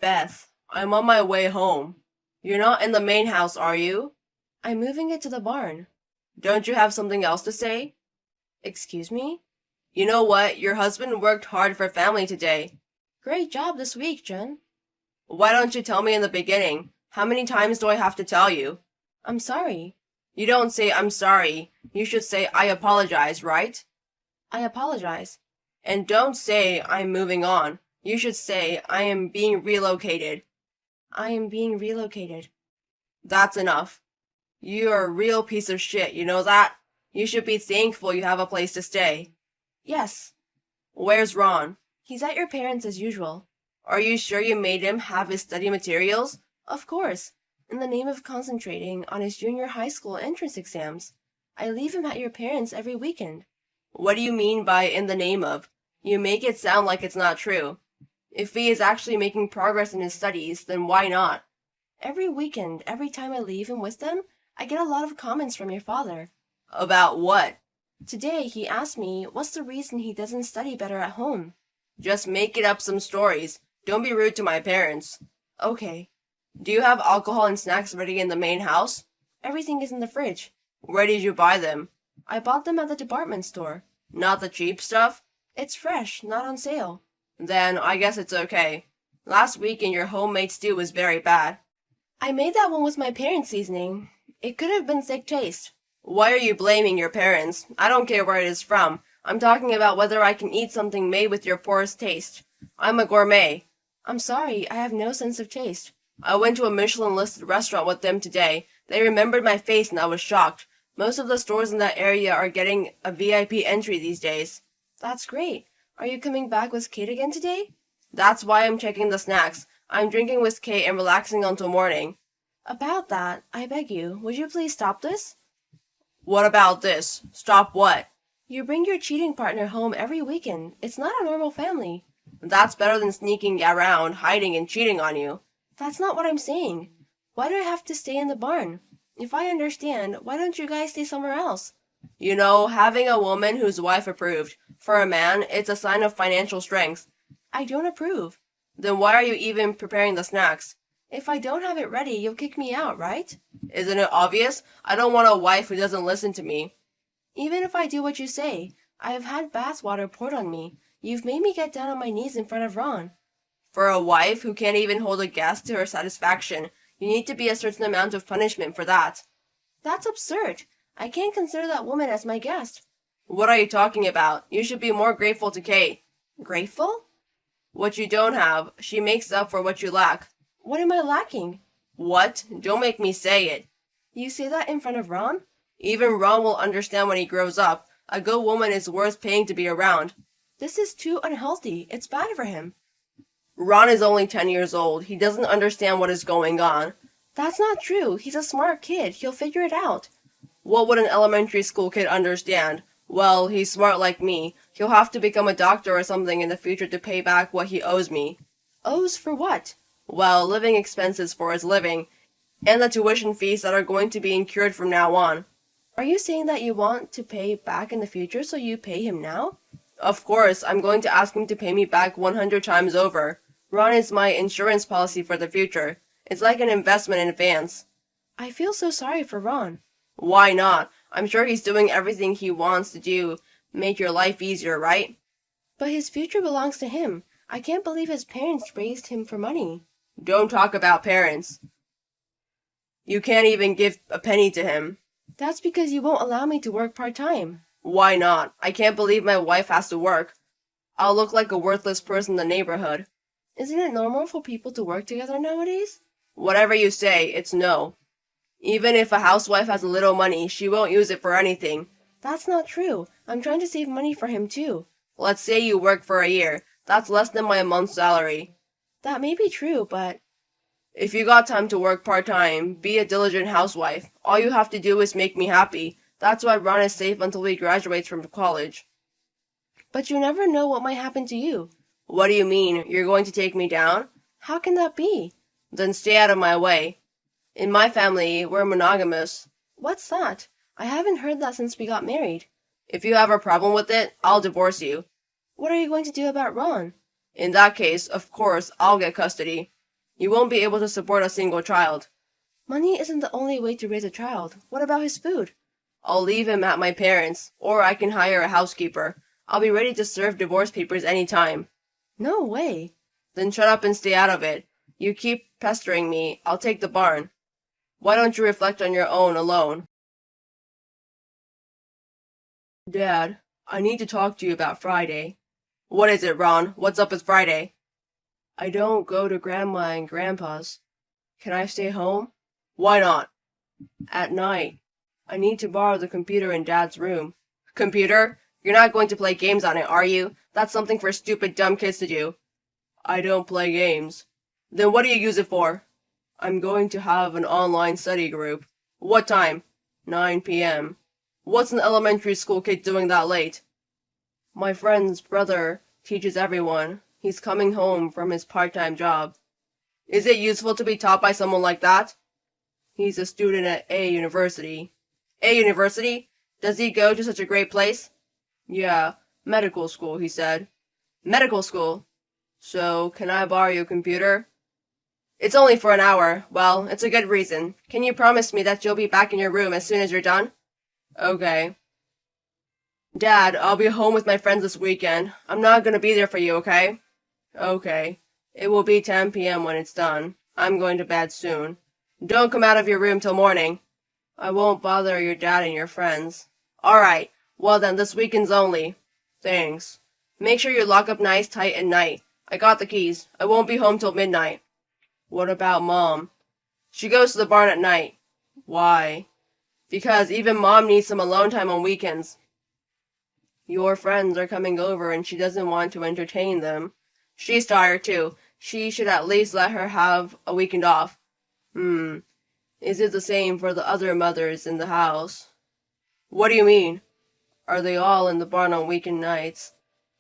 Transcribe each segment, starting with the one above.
Beth, I'm on my way home. You're not in the main house, are you? I'm moving it to the barn. Don't you have something else to say? Excuse me? You know what? Your husband worked hard for family today. Great job this week, Jen. Why don't you tell me in the beginning? How many times do I have to tell you? I'm sorry. You don't say I'm sorry. You should say I apologize, right? I apologize. And don't say I'm moving on. You should say I am being relocated. I am being relocated. That's enough. You're a real piece of shit, you know that? You should be thankful you have a place to stay. Yes. Where's Ron? He's at your parents' as usual. Are you sure you made him have his study materials? Of course. In the name of concentrating on his junior high school entrance exams. I leave him at your parents' every weekend. What do you mean by in the name of? You make it sound like it's not true. If he is actually making progress in his studies, then why not? Every weekend, every time I leave him with them, I get a lot of comments from your father. About what? Today, he asked me what's the reason he doesn't study better at home. Just make it up some stories. Don't be rude to my parents. Okay. Do you have alcohol and snacks ready in the main house? Everything is in the fridge. Where did you buy them? I bought them at the department store. Not the cheap stuff? It's fresh, not on sale. Then I guess it's okay. Last weekend your homemade stew was very bad. I made that one with my parents' seasoning. It could have been thick taste. Why are you blaming your parents? I don't care where it is from. I'm talking about whether I can eat something made with your poorest taste. I'm a gourmet. I'm sorry, I have no sense of taste. I went to a Michelin-listed restaurant with them today. They remembered my face and I was shocked. Most of the stores in that area are getting a VIP entry these days. That's great. Are you coming back with Kate again today? That's why I'm checking the snacks. I'm drinking with Kate and relaxing until morning. About that, I beg you, would you please stop this? What about this? Stop what? You bring your cheating partner home every weekend. It's not a normal family. That's better than sneaking around, hiding and cheating on you. That's not what I'm saying. Why do I have to stay in the barn? If I understand, why don't you guys stay somewhere else? You know, having a woman whose wife approved, for a man, it's a sign of financial strength. I don't approve. Then why are you even preparing the snacks? If I don't have it ready, you'll kick me out, right? Isn't it obvious? I don't want a wife who doesn't listen to me. Even if I do what you say, I have had bath water poured on me. You've made me get down on my knees in front of Ron. For a wife who can't even hold a guest to her satisfaction, you need to be a certain amount of punishment for that. That's absurd. I can't consider that woman as my guest. What are you talking about? You should be more grateful to Kate. Grateful? What you don't have, she makes up for what you lack. What am I lacking? What? Don't make me say it. You say that in front of Ron? Even Ron will understand when he grows up. A good woman is worth paying to be around. This is too unhealthy. It's bad for him. Ron is only 10 years old. He doesn't understand what is going on. That's not true. He's a smart kid. He'll figure it out. What would an elementary school kid understand? Well, he's smart like me. He'll have to become a doctor or something in the future to pay back what he owes me. Owes for what? Well, living expenses for his living, and the tuition fees that are going to be incurred from now on. Are you saying that you want to pay back in the future so you pay him now? Of course, I'm going to ask him to pay me back 100 times over. Ron is my insurance policy for the future. It's like an investment in advance. I feel so sorry for Ron. Why not? I'm sure he's doing everything he wants to do. Make your life easier, right? But his future belongs to him. I can't believe his parents raised him for money. Don't talk about parents. You can't even give a penny to him. That's because you won't allow me to work part-time. Why not? I can't believe my wife has to work. I'll look like a worthless person in the neighborhood. Isn't it normal for people to work together nowadays? Whatever you say, it's no. Even if a housewife has a little money, she won't use it for anything. That's not true. I'm trying to save money for him too. Let's say you work for a year. That's less than my month's salary. That may be true, but... If you got time to work part-time, be a diligent housewife. All you have to do is make me happy. That's why Ron is safe until he graduates from college. But you never know what might happen to you. What do you mean? You're going to take me down? How can that be? Then stay out of my way. In my family, we're monogamous. What's that? I haven't heard that since we got married. If you have a problem with it, I'll divorce you. What are you going to do about Ron? In that case, of course, I'll get custody. You won't be able to support a single child. Money isn't the only way to raise a child. What about his food? I'll leave him at my parents', or I can hire a housekeeper. I'll be ready to serve divorce papers any time. No way. Then shut up and stay out of it. You keep pestering me, I'll take the barn. Why don't you reflect on your own alone? Dad, I need to talk to you about Friday. What is it, Ron? What's up with Friday? I don't go to Grandma and Grandpa's. Can I stay home? Why not? At night. I need to borrow the computer in Dad's room. Computer? You're not going to play games on it, are you? That's something for stupid, dumb kids to do. I don't play games. Then what do you use it for? I'm going to have an online study group. What time? 9 p.m. What's an elementary school kid doing that late? My friend's brother teaches everyone. He's coming home from his part-time job. Is it useful to be taught by someone like that? He's a student at A University. A University? Does he go to such a great place? Yeah, medical school, he said. Medical school? So, can I borrow your computer? It's only for an hour. Well, it's a good reason. Can you promise me that you'll be back in your room as soon as you're done? Okay. Dad, I'll be home with my friends this weekend. I'm not gonna be there for you, okay? Okay. It will be 10 p.m. when it's done. I'm going to bed soon. Don't come out of your room till morning. I won't bother your dad and your friends. Alright. Well then, this weekend's only. Thanks. Make sure you lock up nice tight at night. I got the keys. I won't be home till midnight. What about Mom? She goes to the barn at night. Why? Because even Mom needs some alone time on weekends. Your friends are coming over and she doesn't want to entertain them. She's tired too. She should at least let her have a weekend off. Is it the same for the other mothers in the house? What do you mean? Are they all in the barn on weekend nights?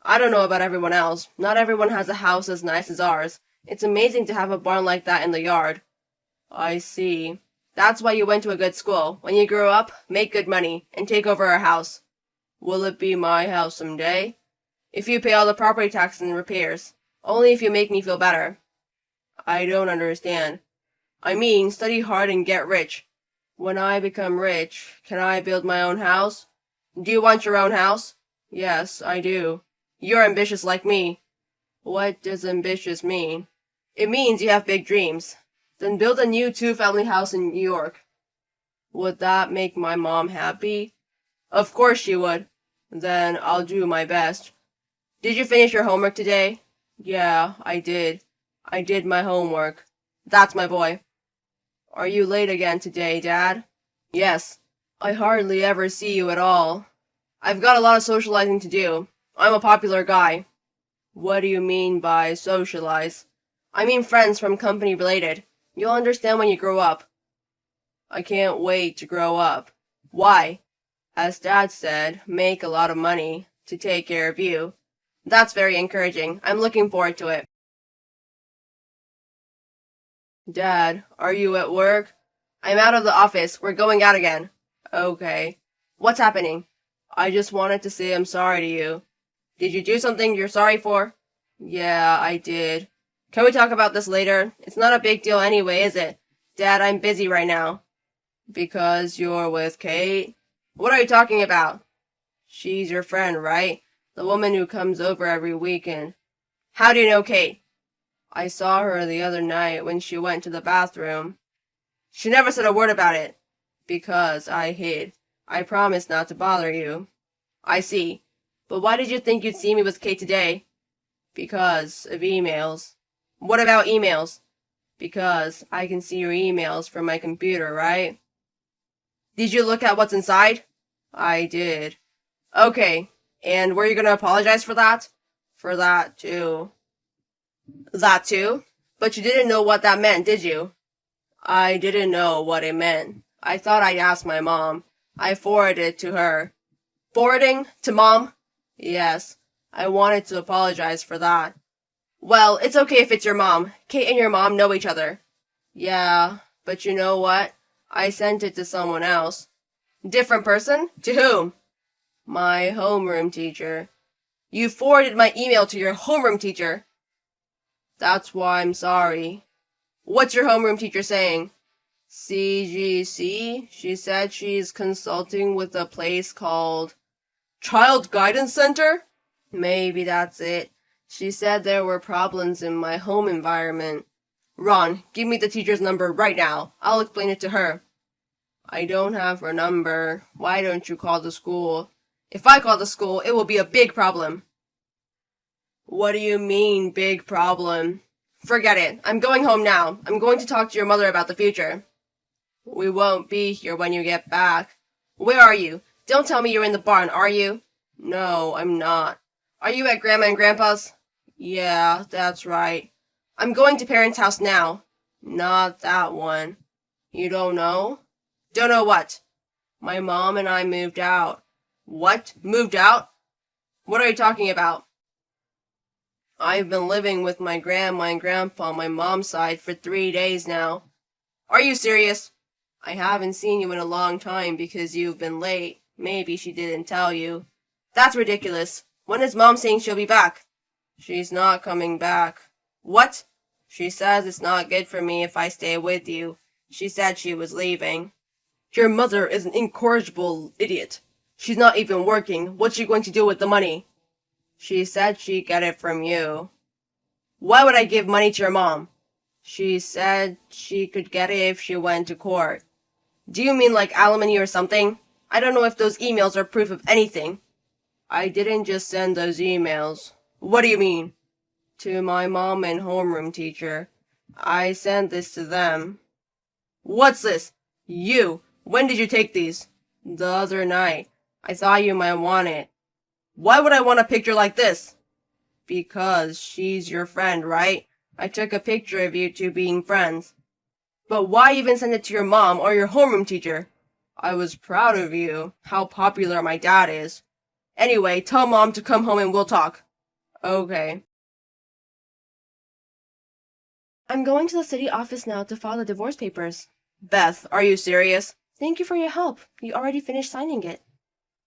I don't know about everyone else. Not everyone has a house as nice as ours. It's amazing to have a barn like that in the yard. I see. That's why you went to a good school. When you grow up, make good money, and take over our house. Will it be my house someday? If you pay all the property taxes and repairs. Only if you make me feel better. I don't understand. I mean, study hard and get rich. When I become rich, can I build my own house? Do you want your own house? Yes, I do. You're ambitious like me. What does ambitious mean? It means you have big dreams. Then build a new 2-family house in New York. Would that make my mom happy? Of course she would. Then I'll do my best. Did you finish your homework today? Yeah, I did. I did my homework. That's my boy. Are you late again today, Dad? Yes. I hardly ever see you at all. I've got a lot of socializing to do. I'm a popular guy. What do you mean by socialize? I mean friends from company related. You'll understand when you grow up. I can't wait to grow up. Why? As Dad said, make a lot of money to take care of you. That's very encouraging. I'm looking forward to it. Dad, are you at work? I'm out of the office. We're going out again. Okay. What's happening? I just wanted to say I'm sorry to you. Did you do something you're sorry for? Yeah, I did. Can we talk about this later? It's not a big deal anyway, is it? Dad, I'm busy right now. Because you're with Kate? What are you talking about? She's your friend, right? The woman who comes over every weekend. How do you know Kate? I saw her the other night when she went to the bathroom. She never said a word about it. Because I hid. I promised not to bother you. I see. But why did you think you'd see me with Kate today? Because of emails. What about emails? Because I can see your emails from my computer, right? Did you look at what's inside? I did. Okay. And were you gonna apologize for that? For that, too. That, too? But you didn't know what that meant, did you? I didn't know what it meant. I thought I'd ask my mom. I forwarded it to her. Forwarding? To Mom? Yes. I wanted to apologize for that. Well, it's okay if it's your mom. Kate and your mom know each other. Yeah, but you know what? I sent it to someone else. Different person? To whom? My homeroom teacher. You forwarded my email to your homeroom teacher. That's why I'm sorry. What's your homeroom teacher saying? CGC? She said she's consulting with a place called Child Guidance Center? Maybe that's it. She said there were problems in my home environment. Ron, give me the teacher's number right now. I'll explain it to her. I don't have her number. Why don't you call the school? If I call the school, it will be a big problem. What do you mean, big problem? Forget it. I'm going home now. I'm going to talk to your mother about the future. We won't be here when you get back. Where are you? Don't tell me you're in the barn, are you? No, I'm not. Are you at Grandma and Grandpa's? Yeah, that's right. I'm going to Parents' house now. Not that one. You don't know? Don't know what? My mom and I moved out. What? Moved out? What are you talking about? I've been living with my grandma and grandpa on my mom's side for 3 days now. Are you serious? I haven't seen you in a long time because you've been late. Maybe she didn't tell you. That's ridiculous. When is Mom saying she'll be back? She's not coming back. What? She says it's not good for me if I stay with you. She said she was leaving. Your mother is an incorrigible idiot. She's not even working. What's she going to do with the money? She said she'd get it from you. Why would I give money to your mom? She said she could get it if she went to court. Do you mean like alimony or something? I don't know if those emails are proof of anything. I didn't just send those emails. What do you mean? To my mom and homeroom teacher. I sent this to them. What's this? You. When did you take these? The other night. I thought you might want it. Why would I want a picture like this? Because she's your friend, right? I took a picture of you two being friends. But why even send it to your mom or your homeroom teacher? I was proud of you, how popular my dad is. Anyway, tell Mom to come home and we'll talk. Okay. I'm going to the city office now to file the divorce papers. Beth, are you serious? Thank you for your help. You already finished signing it.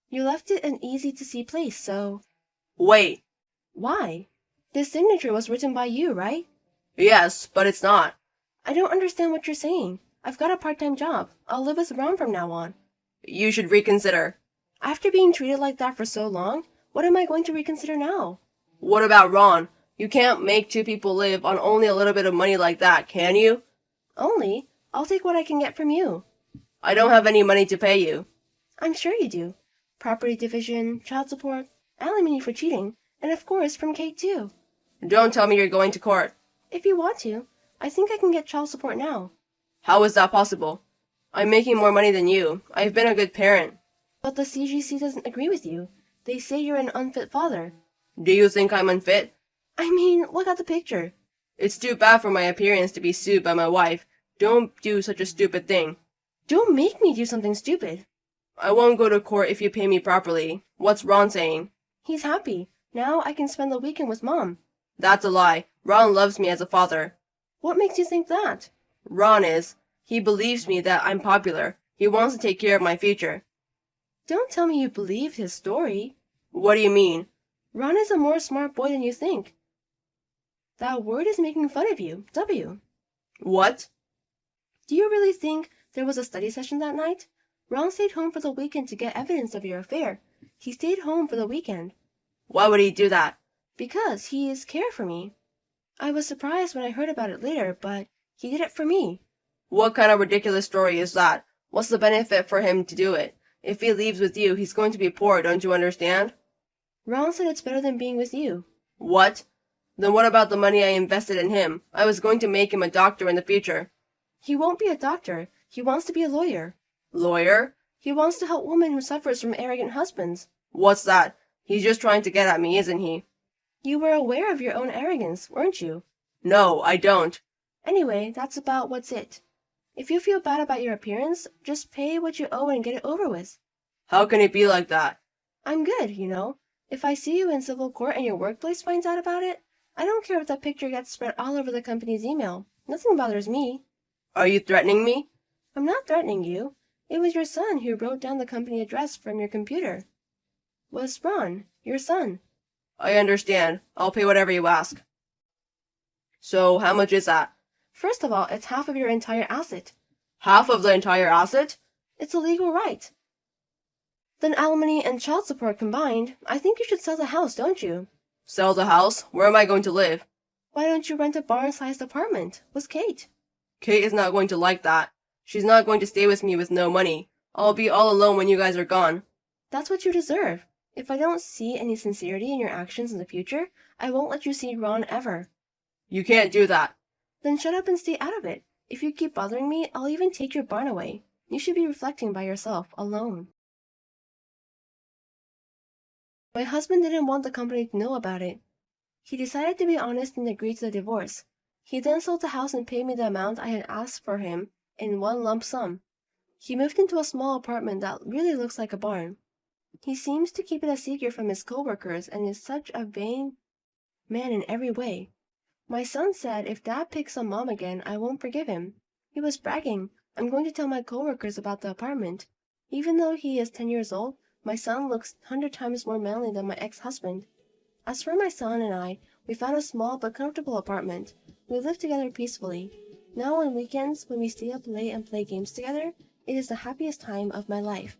You left it an easy-to-see place, so... Wait. Why? This signature was written by you, right? Yes, but it's not. I don't understand what you're saying. I've got a part-time job. I'll live with Ron from now on. You should reconsider. After being treated like that for so long, what am I going to reconsider now? What about Ron? You can't make two people live on only a little bit of money like that, can you? Only? I'll take what I can get from you. I don't have any money to pay you. I'm sure you do. Property division, child support, alimony for cheating, and of course from Kate too. Don't tell me you're going to court. If you want to, I think I can get child support now. How is that possible? I'm making more money than you. I've been a good parent. But the CGC doesn't agree with you. They say you're an unfit father. Do you think I'm unfit? I mean, look at the picture. It's too bad for my appearance to be sued by my wife. Don't do such a stupid thing. Don't make me do something stupid. I won't go to court if you pay me properly. What's Ron saying? He's happy. Now I can spend the weekend with Mom. That's a lie. Ron loves me as a father. What makes you think that? Ron is. He believes me that I'm popular. He wants to take care of my future. Don't tell me you believed his story. What do you mean? Ron is a more smart boy than you think. That word is making fun of you. W. What? Do you really think there was a study session that night? Ron stayed home for the weekend to get evidence of your affair. He stayed home for the weekend. Why would he do that? Because he cared for me. I was surprised when I heard about it later, but he did it for me. What kind of ridiculous story is that? What's the benefit for him to do it? If he leaves with you, he's going to be poor, don't you understand? Ron said it's better than being with you. What? Then what about the money I invested in him? I was going to make him a doctor in the future. He won't be a doctor. He wants to be a lawyer. Lawyer? He wants to help women who suffers from arrogant husbands. What's that? He's just trying to get at me, isn't he? You were aware of your own arrogance, weren't you? No, I don't. Anyway, that's about what's it. If you feel bad about your appearance, just pay what you owe and get it over with. How can it be like that? I'm good, you know. If I see you in civil court and your workplace finds out about it, I don't care if that picture gets spread all over the company's email. Nothing bothers me. Are you threatening me? I'm not threatening you. It was your son who wrote down the company address from your computer. Was Ron, your son. I understand. I'll pay whatever you ask. So, how much is that? First of all, it's half of your entire asset. Half of the entire asset? It's a legal right. Then alimony and child support combined, I think you should sell the house, don't you? Sell the house? Where am I going to live? Why don't you rent a barn-sized apartment with Kate? Kate is not going to like that. She's not going to stay with me with no money. I'll be all alone when you guys are gone. That's what you deserve. If I don't see any sincerity in your actions in the future, I won't let you see Ron ever. You can't do that. Then shut up and stay out of it. If you keep bothering me, I'll even take your barn away. You should be reflecting by yourself, alone. My husband didn't want the company to know about it. He decided to be honest and agreed to the divorce. He then sold the house and paid me the amount I had asked for him in one lump sum. He moved into a small apartment that really looks like a barn. He seems to keep it a secret from his coworkers and is such a vain man in every way. My son said if Dad picks on Mom again, I won't forgive him. He was bragging, I'm going to tell my coworkers about the apartment. Even though he is 10 years old, my son looks 100 times more manly than my ex-husband. As for my son and I, we found a small but comfortable apartment. We live together peacefully. Now on weekends, when we stay up late and play games together, it is the happiest time of my life.